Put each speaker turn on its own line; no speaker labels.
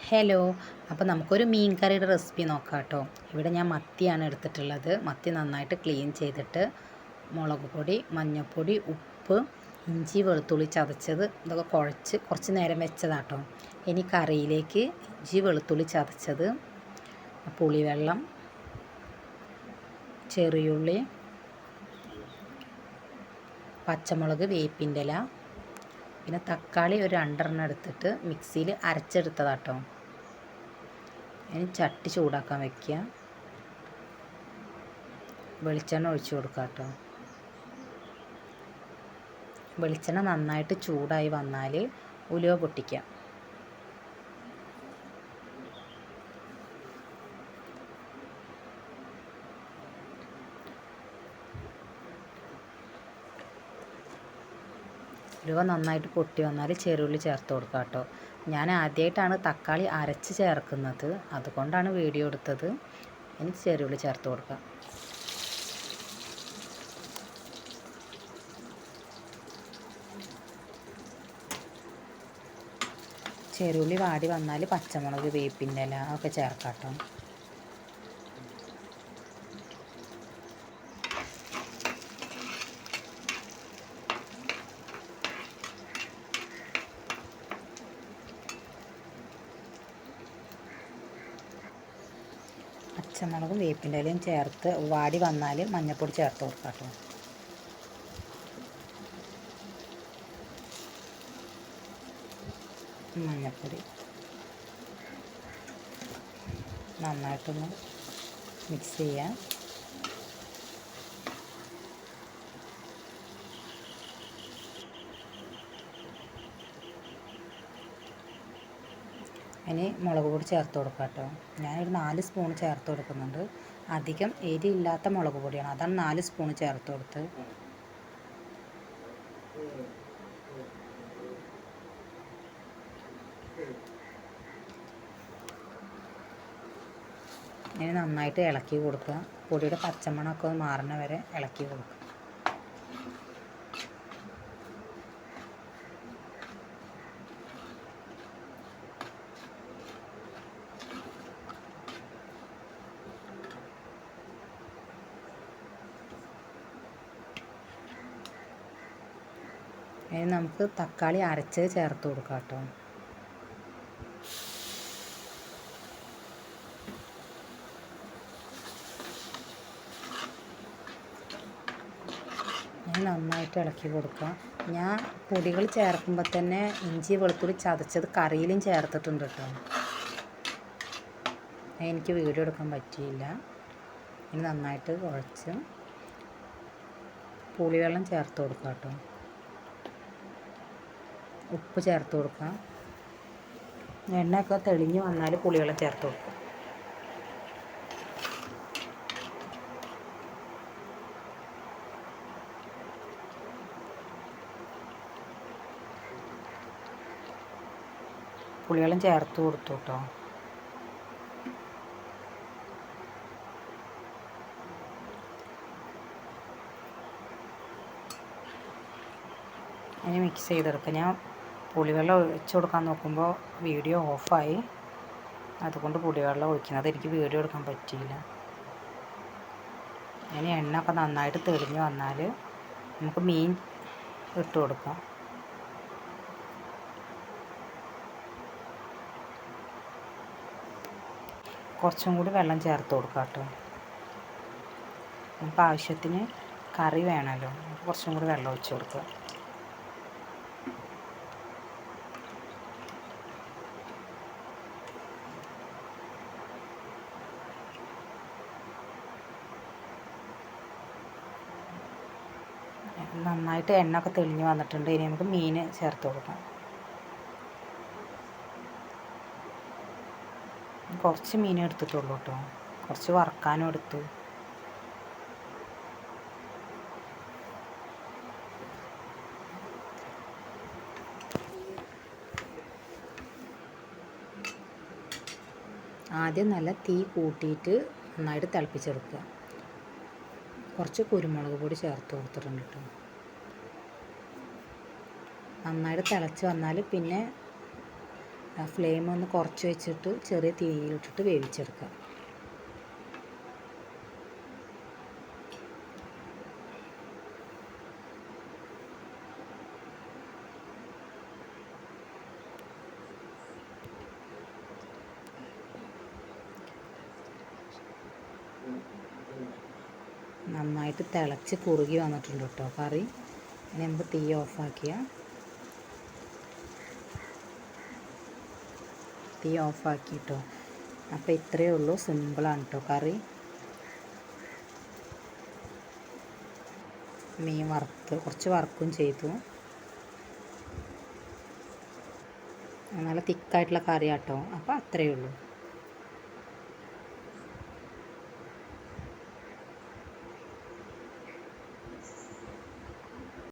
Hello. അപ്പോൾ നമുക്കൊരു മീൻ കറിയുടെ റെസിപ്പി നോക്കാം കേട്ടോ. ഇവിടെ ഞാൻ മത്തിയാണ് എടുത്തിട്ടുള്ളത്. മത്തി നന്നായിട്ട് ക്ലീൻ ചെയ്തിട്ട് മുളക് പൊടി, മഞ്ഞൾപ്പൊടി, ഉപ്പ്, ഇഞ്ചി, വെളുത്തുള്ളി ചതച്ചത് ഇതൊക്കെ കുഴച്ച് കുറച്ച് നേരം വെച്ചതാട്ടോ. ഇനി കറിയിലേക്ക് ഇഞ്ചി, വെളുത്തുള്ളി ചതച്ചത്, പുളിവെള്ളം, ചെറിയുള്ളി, പച്ചമുളക്, വേപ്പിൻ്റെ ഇല, പിന്നെ തക്കാളി ഒരു 2 എടുത്തിട്ട് മിക്സിയിൽ അരച്ചെടുത്തതാട്ടോ. ഇനി ചട്ടി ചൂടാക്കാൻ വയ്ക്കുക. വെളിച്ചെണ്ണ ഒഴിച്ച് കൊടുക്കുക കേട്ടോ. വെളിച്ചെണ്ണ നന്നായിട്ട് ചൂടായി വന്നാൽ ഉലുവ പൊട്ടിക്കുക. ഉലുവ നന്നായിട്ട് പൊട്ടി വന്നാൽ ചെറുള്ളി ചേർത്ത് കൊടുക്കുക കേട്ടോ. ഞാൻ ആദ്യമായിട്ടാണ് തക്കാളി അരച്ച് ചേർക്കുന്നത്, അതുകൊണ്ടാണ് വീഡിയോ എടുത്തത്. ഇനി ചെറുള്ളി ചേർത്ത് കൊടുക്കുക. ചെറുള്ളി വാടി വന്നാൽ പച്ചമുളക്, വേപ്പിൻ്റെ ഇല ഒക്കെ ചേർക്കാം കേട്ടോ. പച്ചമുളകും വേപ്പിൻ്റെ ഇലയും ചേർത്ത് വാടി വന്നാൽ മഞ്ഞൾപ്പൊടി ചേർത്ത് കൊടുക്കാം കേട്ടോ. മഞ്ഞൾപ്പൊടി നന്നായിട്ടൊന്ന് മിക്സ് ചെയ്യാം. ഇനി മുളക് പൊടി ചേർത്ത് കൊടുക്കാം കേട്ടോ. ഞാനൊരു 4 സ്പൂൺ ചേർത്ത് കൊടുക്കുന്നുണ്ട്. അധികം എരിയില്ലാത്ത മുളക് പൊടിയാണ്, അതാണ് 4 സ്പൂൺ ചേർത്ത് കൊടുത്ത്. ഇനി നന്നായിട്ട് ഇളക്കി കൊടുക്കുക. പൊടിയുടെ പച്ചമണമൊക്കെ മാറുന്ന വരെ ഇളക്കി കൊടുക്കുക. ഇനി നമുക്ക് തക്കാളി അരച്ചത് ചേർത്ത് കൊടുക്കാം കേട്ടോ. നന്നായിട്ട് ഇളക്കി കൊടുക്കുക. ഞാൻ പൊടികൾ ചേർക്കുമ്പോൾ തന്നെ ഇഞ്ചി, വെളുത്തുള്ളി ചതച്ചത് കറിയിലും ചേർത്തിട്ടുണ്ട് കേട്ടോ. എനിക്ക് വീഡിയോ എടുക്കാൻ പറ്റിയില്ല. ഇനി നന്നായിട്ട് കുഴച്ച് പുളിവെള്ളം ചേർത്ത് കൊടുക്കുക കേട്ടോ. ഉപ്പ് ചേർത്ത് കൊടുക്കുക. എണ്ണയൊക്കെ തെളിഞ്ഞ് വന്നാൽ പുളിവെള്ളം ചേർത്ത് കൊടുക്കുക. പുളിവെള്ളം ചേർത്ത് കൊടുത്തു കേട്ടോ. ഇനി മിക്സ് ചെയ്തെടുക്കുക. ഞാൻ പുളിവെള്ളം ഒഴിച്ച് കൊടുക്കാൻ നോക്കുമ്പോൾ വീഡിയോ ഓഫായി, അതുകൊണ്ട് പുളിവെള്ളം ഒഴിക്കുന്നത് എനിക്ക് വീഡിയോ എടുക്കാൻ പറ്റിയില്ല. ഇനി എണ്ണ ഒക്കെ നന്നായിട്ട് തെളിഞ്ഞ് വന്നാൽ നമുക്ക് മീൻ ഇട്ട് കൊടുക്കാം. കുറച്ചും കൂടി വെള്ളം ചേർത്ത് കൊടുക്കാം കേട്ടോ. നമുക്ക് ആവശ്യത്തിന് കറി വേണമല്ലോ, കുറച്ചും കൂടി വെള്ളം ഒഴിച്ച് കൊടുക്കുക. നന്നായിട്ട് എണ്ണ ഒക്കെ തെളിഞ്ഞ് വന്നിട്ടുണ്ട്. ഇനി നമുക്ക് മീൻ ചേർത്ത് കൊടുക്കാം. കുറച്ച് മീൻ എടുത്തിട്ടുള്ളൂ കേട്ടോ, കുറച്ച് വറുക്കാനും എടുത്തു. ആദ്യം നല്ല തീ കൂട്ടിയിട്ട് നന്നായിട്ട് തിളപ്പിച്ചെടുക്കുക. കുറച്ച് കുരുമുളക് പൊടി ചേർത്ത് കൊടുത്തിട്ടുണ്ട് കേട്ടോ. നന്നായിട്ട് തിളച്ച് വന്നാൽ പിന്നെ ഫ്ലെയിം ഒന്ന് കുറച്ച് വെച്ചിട്ട് ചെറിയ തീയിലിട്ടിട്ട് വേവിച്ചെടുക്കുക. നന്നായിട്ട് തിളച്ച് കുറുകി വന്നിട്ടുണ്ട് കേട്ടോ കറി. ഇനി നമുക്ക് തീ ഓഫാക്കിട്ടോ. അപ്പോൾ ഇത്രയേ ഉള്ളൂ, സിമ്പിളാണ് കേട്ടോ കറി. മീൻ കുറച്ച് വറുക്കും ചെയ്തു. നല്ല തിക്കായിട്ടുള്ള കറി കേട്ടോ. അപ്പോൾ അത്രയേ ഉള്ളൂ.